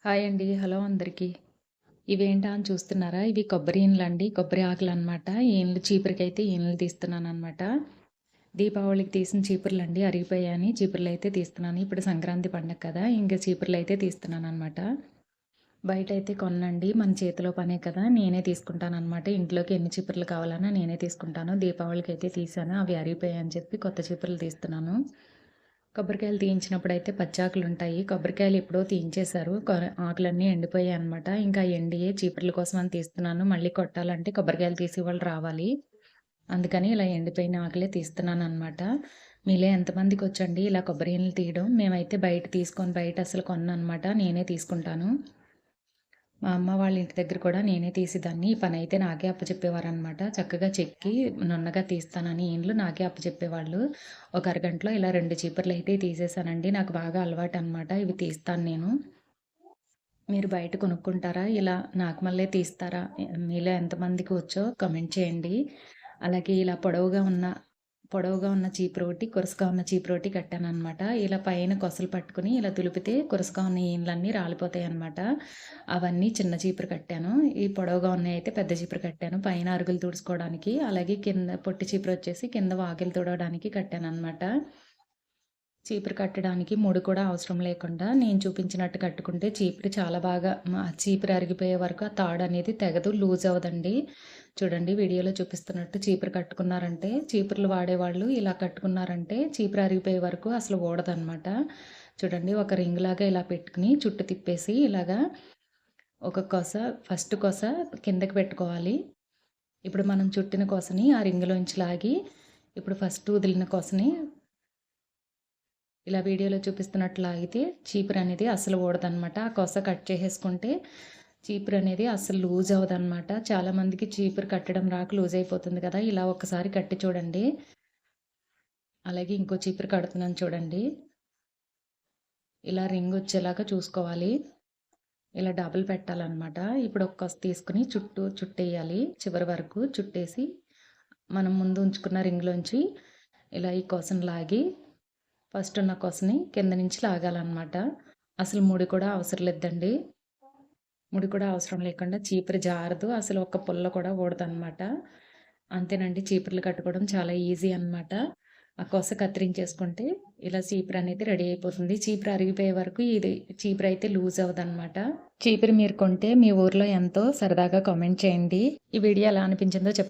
Hi అండి. Hello అందరికీ. ఇవేంటా అని చూస్తున్నారా? ఇవి కొబ్బరి ఈనెలండి. కొబ్బరి ఆకులనమాట. ఈనెలు చీపురికైతే ఈనెలు తీస్తున్నాననమాట. దీపావళికి తీసిన చీపుర్లండి. అరిగిపోయాయని చీపుర్లయితే తీస్తున్నాను. ఇప్పుడు సంక్రాంతి పండగ కదా! ఇంక చీపుర్లయితే తీస్తున్నాననమాట. బయటైతే కొననండి. మన చేతిలో పనే కదా! నేనే తీసుకుంటాననమాట. ఇంట్లోకి ఎన్ని చీపుర్లు కావాలన్నా నేనే తీసుకుంటాను. దీపావళికైతే తీశాను. అవి అరిగిపోయాయని చెప్పి కొత్త చీపుర్లు తీస్తున్నాను. కొబ్బరికాయలు తీయించినప్పుడైతే పచ్చాకులుంటాయి. కొబ్బరికాయలు ఎప్పుడో తీయించేశారు. ఆకులన్నీ ఎండిపోయాయనమాట. ఇంకా ఎండియే చీపుర్ల కోసం అని తీస్తున్నాను. మళ్ళీ కొట్టాలంటే కొబ్బరికాయలు తీసేవాళ్ళు రావాలి. అందుకని ఇలా ఎండిపోయిన ఆకులే తీస్తున్నాననమాట. మీలో ఎంతమందికొచ్చండి ఇలా కొబ్బరి ఈనెలు తీయడం? మేమైతే బయట అసలు కొనననమాట. నేనే తీసుకుంటాను. మా అమ్మ వాళ్ళ ఇంటి దగ్గర కూడా నేనే తీసేదాన్ని. ఈ పనైతే నాకే అప్పచెప్పేవారనమాట. చక్కగా చెక్కి నున్నగా తీస్తానని ఈనెలు నాకే అప్పచెప్పేవాళ్ళు. ఒక అరగంటలో ఇలా 2 చీపుర్లయితే తీసేసానండి. నాకు బాగా అలవాటనమాట. ఇవి తీస్తాను నేను. మీరు బయట కొనుక్కుంటారా? ఇలా నాగమల్లె తీస్తారా? మీలో ఎంతమందికి వచ్చో కామెంట్ చేయండి. అలాగే ఇలా పొడవుగా ఉన్న చీపురోటి, కొరుసుగా ఉన్న చీపురోటి కట్టాననమాట. ఇలా పైన కొసలు పట్టుకొని ఇలా తులిపితే కొరుసుగా ఉన్న ఈనెలన్నీ రాలిపోతాయనమాట. అవన్నీ చిన్న చీపురు కట్టాను. ఈ పొడవుగా ఉన్నయయితే పెద్ద చీపురు కట్టాను. పైన అరుగులు తుడుచుకోవడానికి, అలాగే కింద పొట్టి చీపురొచ్చేసి కింద వాకిలి తుడవడానికి కట్టాననమాట. చీపురు కట్టడానికి ముడి కూడా అవసరం లేకుండా నేను చూపించినట్టు కట్టుకుంటే చీపురు చాలా బాగా చీపురు అరిగిపోయే వరకు ఆ తాడనేది తెగదు, లూజ్ అవ్వదండి. చూడండి వీడియోలో చూపిస్తున్నట్టు చీపురు కట్టుకున్నారంటే చీపుర్లు వాడేవాళ్ళు ఇలా కట్టుకున్నారంటే చీపురు అరిగిపోయే వరకు అసలు ఊడదనమాట. చూడండి ఒక రింగ్ లాగా ఇలా పెట్టుకుని చుట్టూ తిప్పేసి ఇలాగా ఒక కొస ఫస్ట్ కొస కిందకి పెట్టుకోవాలి. ఇప్పుడు మనం చుట్టిన కొసని ఆ రింగ్‌లోంచి లాగి ఇప్పుడు ఫస్ట్ వదిలిన కొసని ఇలా వీడియోలో చూపిస్తున్నట్లు లాగితే చీపురనేది అస్సలు ఊడదనమాట. ఆ కొస కట్ చేసేసుకుంటే చీపురనేది అస్సలు లూజ్ అవ్వదనమాట. చాలామందికి చీపురు కట్టడం రాక లూజ్ అయిపోతుంది కదా! ఇలా ఒక్కసారి కట్టి చూడండి. అలాగే ఇంకో చీపురు కడుతున్నాను చూడండి. ఇలా రింగొచ్చేలాగా చూసుకోవాలి. ఇలా డబుల్ పెట్టాలనమాట. ఇప్పుడు ఒక కొస తీసుకొని చుట్టేయాలి. చివరి వరకు చుట్టేసి మనం ముందు ఉంచుకున్న రింగ్‌లోంచి ఇలా ఈ కొసను లాగి ఫస్ట్ ఉన్న కొసని కింద నుంచి లాగాలనమాట. అసలు ముడి కూడా అవసరం లేదండి. ముడి కూడా అవసరం లేకుండా చీపురు జారదు. అసలు ఒక్క పుల్ల కూడా ఊడదనమాట. అంతేనండి చీపుర్లు కట్టుకోవడం చాలా ఈజీ అనమాట. ఆ కొస కత్తిరించేసుకుంటే ఇలా చీపురనేది రెడీ అయిపోతుంది. చీపురు అరిగిపోయే వరకు ఇది చీపురయితే లూజ్ అవ్వదనమాట. చీపురు మీరు కొంటే మీ ఊర్లో ఎంతో సరదాగా కామెంట్ చేయండి. ఈ వీడియో ఎలా అనిపించిందో